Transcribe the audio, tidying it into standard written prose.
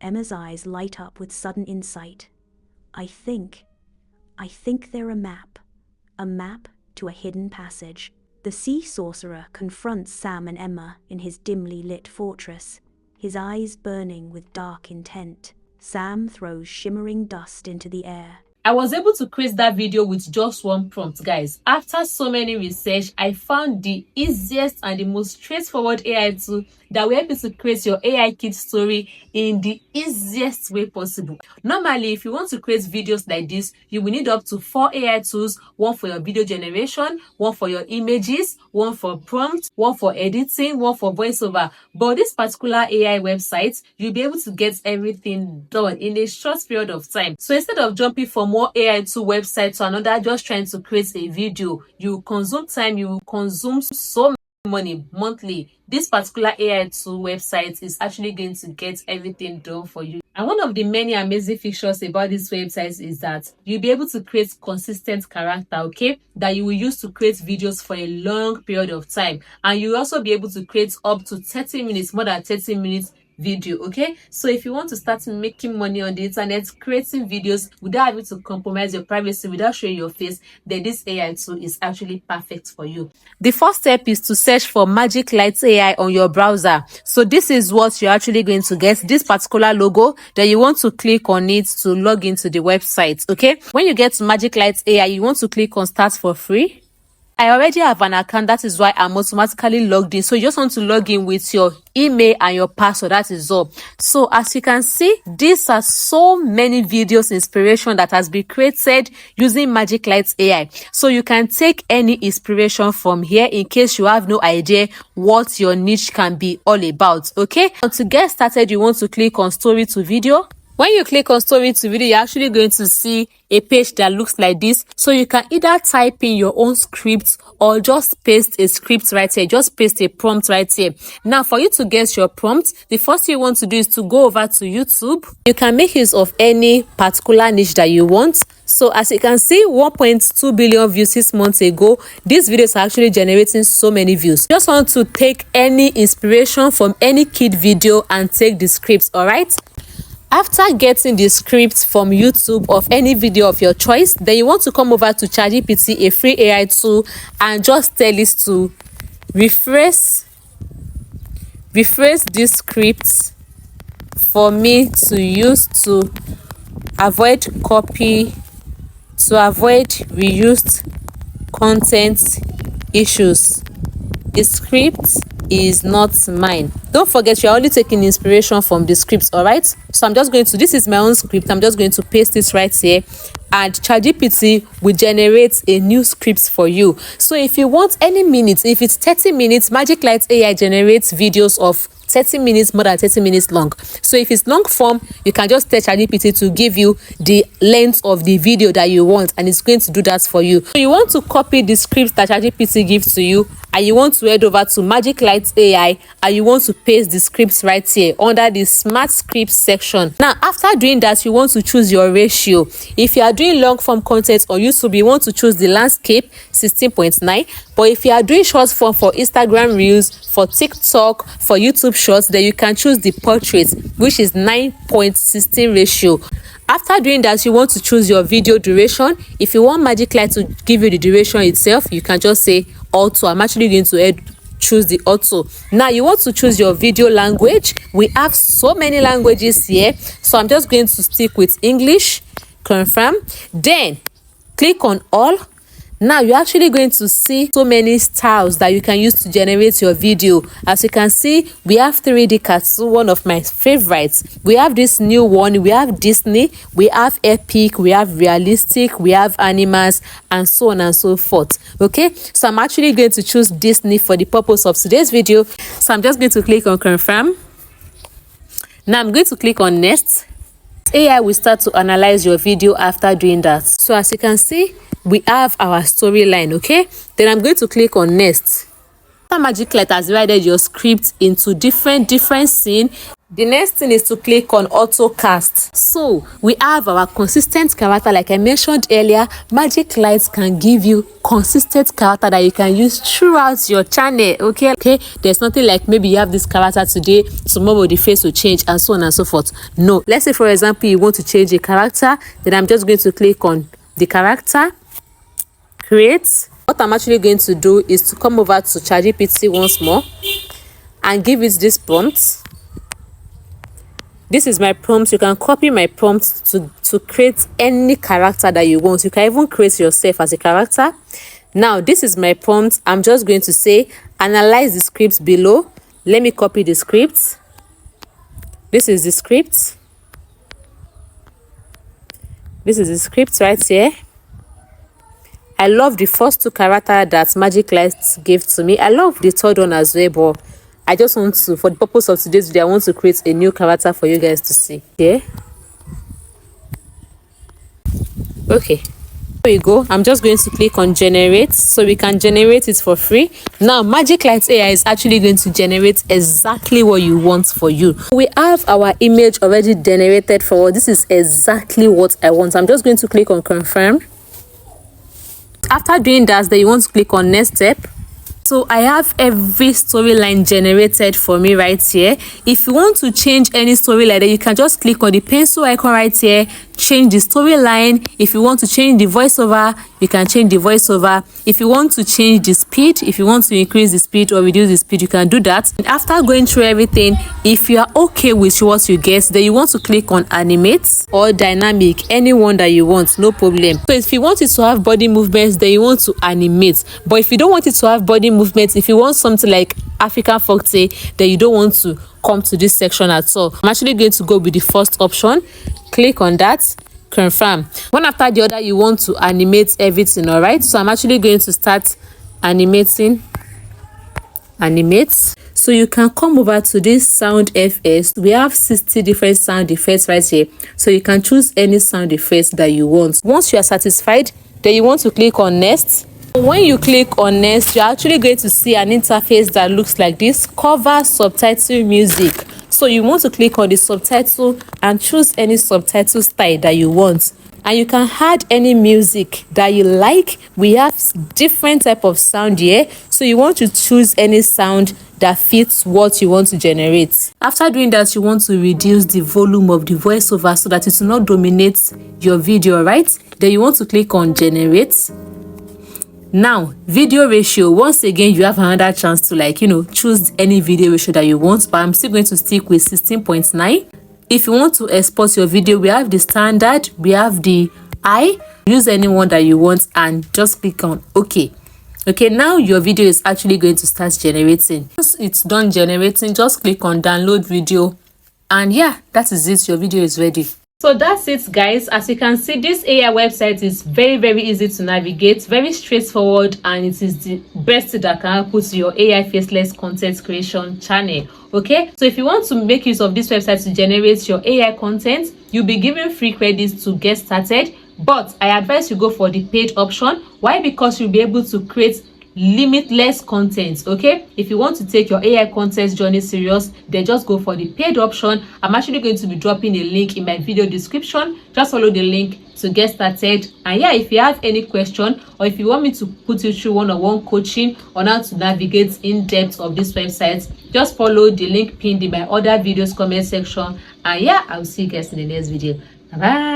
Emma's eyes light up with sudden insight. I think they're a map to a hidden passage. The sea sorcerer confronts Sam and Emma in his dimly lit fortress, his eyes burning with dark intent. Sam throws shimmering dust into the air. I was able to create that video with just one prompt, guys. After so many research, I found the easiest and the most straightforward AI tool that will help you to create your AI kid story in the easiest way possible. Normally, if you want to create videos like this, you will need up to 4 AI tools, one for your video generation, one for your images, one for prompts, one for editing, one for voiceover. But this particular AI website, you'll be able to get everything done in a short period of time. So instead of jumping from one AI tool website to another, just trying to create a video, you consume time, you consume so much money monthly. This particular AI tool website is actually going to get everything done for you. And one of the many amazing features about this website is that you'll be able to create consistent character, okay, that you will use to create videos for a long period of time. And you'll also be able to create up to 30 minutes, more than 30 minutes video, okay? So if you want to start making money on the internet, creating videos without having to compromise your privacy, without showing your face, then this AI tool is actually perfect for you. The first step is to search for Magic Light AI on your browser. So this is what you're actually going to get, this particular logo. Then you want to click on it to log into the website, okay? When you get to Magic Light AI, you want to click on Start for Free. I already have an account, that is why I'm automatically logged in. So you just want to log in with your email and your password, that is all. So as you can see, these are so many videos inspiration that has been created using Magic Light AI. So you can take any inspiration from here in case you have no idea what your niche can be all about, okay? And to get started, you want to click on Story to Video. When you click on Story to Video, you're actually going to see a page that looks like this. So you can either type in your own script or just paste a script right here. Just paste a prompt right here. Now, for you to get your prompt, the first thing you want to do is to go over to YouTube. You can make use of any particular niche that you want. So as you can see, 1.2 billion views 6 months ago. These videos are actually generating so many views. You just want to take any inspiration from any kid video and take the scripts, all right? After getting the script from YouTube of any video of your choice, then you want to come over to ChatGPT, a free AI tool, and just tell it to rephrase this script for me to use to avoid copy, to avoid reused content issues. The script is not mine. Don't forget, you're only taking inspiration from the scripts, all right? So I'm just going to, this is my own script, I'm just going to paste this right here, and ChatGPT will generate a new script for you. So if you want any minutes, if it's 30 minutes, Magic Light AI generates videos of 30 minutes, more than 30 minutes long. So if it's long form, you can just tell ChatGPT to give you the length of the video that you want, and it's going to do that for you. So you want to copy the script that ChatGPT gives to you, and you want to head over to Magic Light AI, and you want to paste the scripts right here under the Smart Scripts section. Now, after doing that, you want to choose your ratio. If you are doing long form content on YouTube, you want to choose the landscape 16.9. But if you are doing short form for Instagram Reels, for TikTok, for YouTube Shorts, then you can choose the portrait, which is 9.16 ratio. After doing that, you want to choose your video duration. If you want Magic Light to give you the duration itself, you can just say auto. I'm actually going to choose the auto. Now you want to choose your video language. We have so many languages here, so I'm just going to stick with English. Confirm. Then click on all. Now you're actually going to see so many styles that you can use to generate your video. As you can see, we have 3D cartoon, one of my favorites. We have this new one, we have Disney, we have epic, we have realistic, we have animals, and so on and so forth. Okay, so I'm actually going to choose Disney for the purpose of today's video. So I'm just going to click on confirm. Now I'm going to click on next. AI will start to analyze your video after doing that. So as you can see, we have our storyline, okay? Then I'm going to click on next. Magic Light has divided your script into different scenes. The next thing is to click on auto cast. So we have our consistent character. Like I mentioned earlier, Magic Lights can give you consistent character that you can use throughout your channel. Okay, there's nothing like maybe you have this character today, tomorrow the face will change, and so on and so forth. No, let's say for example you want to change a character, then I'm just going to click on the character, create. What I'm actually going to do is to come over to ChatGPT once more and give it this prompt. This is my prompt. You can copy my prompt to create any character that you want. You can even create yourself as a character. Now, this is my prompt. I'm just going to say, analyze the scripts below. Let me copy the script. This is the script. This is the script right here. I love the first two characters that Magic Lights gave to me. I love the third one as well, but I just want to, for the purpose of today's video, I want to create a new character for you guys to see. Okay, there we go. I'm just going to click on generate so we can generate it for free. Now Magic Lights AI is actually going to generate exactly what you want for you. We have our image already generated for us. This is exactly what I want. I'm just going to click on confirm. After doing that, then you want to click on next step. So I have every storyline generated for me right here. If you want to change any storyline, then you can just click on the pencil icon right here, change the storyline. If you want to change the voiceover, you can change the voiceover. If you want to change the speed, if you want to increase the speed or reduce the speed, you can do that. And after going through everything, if you are okay with what you get, then you want to click on animate or dynamic, anyone that you want, no problem. So if you want it to have body movements, then you want to animate. But if you don't want it to have body movements, if you want something like African folktale, then you don't want to come to this section at all. I'm actually going to go with the first option. Click on that, confirm. One after the other, you want to animate everything. All right, so I'm actually going to start animating. Animate. So you can come over to this sound FS. We have 60 different sound effects right here, so you can choose any sound effects that you want. Once you are satisfied, then you want to click on next. When you click on next, you're actually going to see an interface that looks like this: cover, subtitle, music. So you want to click on the subtitle and choose any subtitle style that you want, and you can add any music that you like. We have different type of sound here, so you want to choose any sound that fits what you want to generate. After doing that, you want to reduce the volume of the voiceover so that it will not dominate your video, right? Then you want to click on generate. Now, video ratio, once again, you have another chance to choose any video ratio that you want, but I'm still going to stick with 16.9. If you want to export your video, we have the standard, we have the high. Use any one that you want and just click on OK. Okay, now your video is actually going to start generating. Once it's done generating, just click on download video, and yeah, that is it. Your video is ready. So that's it, guys. As you can see, this AI website is very easy to navigate, very straightforward, and it is the best that can put to your AI faceless content creation channel. Okay, so if you want to make use of this website to generate your AI content, you'll be given free credits to get started, but I advise you go for the paid option. Why? Because you'll be able to create limitless content. Okay, if you want to take your AI content journey serious, then just go for the paid option. I'm actually going to be dropping a link in my video description. Just follow the link to get started. And yeah, if you have any question, or if you want me to put you through one-on-one coaching on how to navigate in depth of this website, just follow the link pinned in my other videos comment section. And yeah, I'll see you guys in the next video. Bye bye.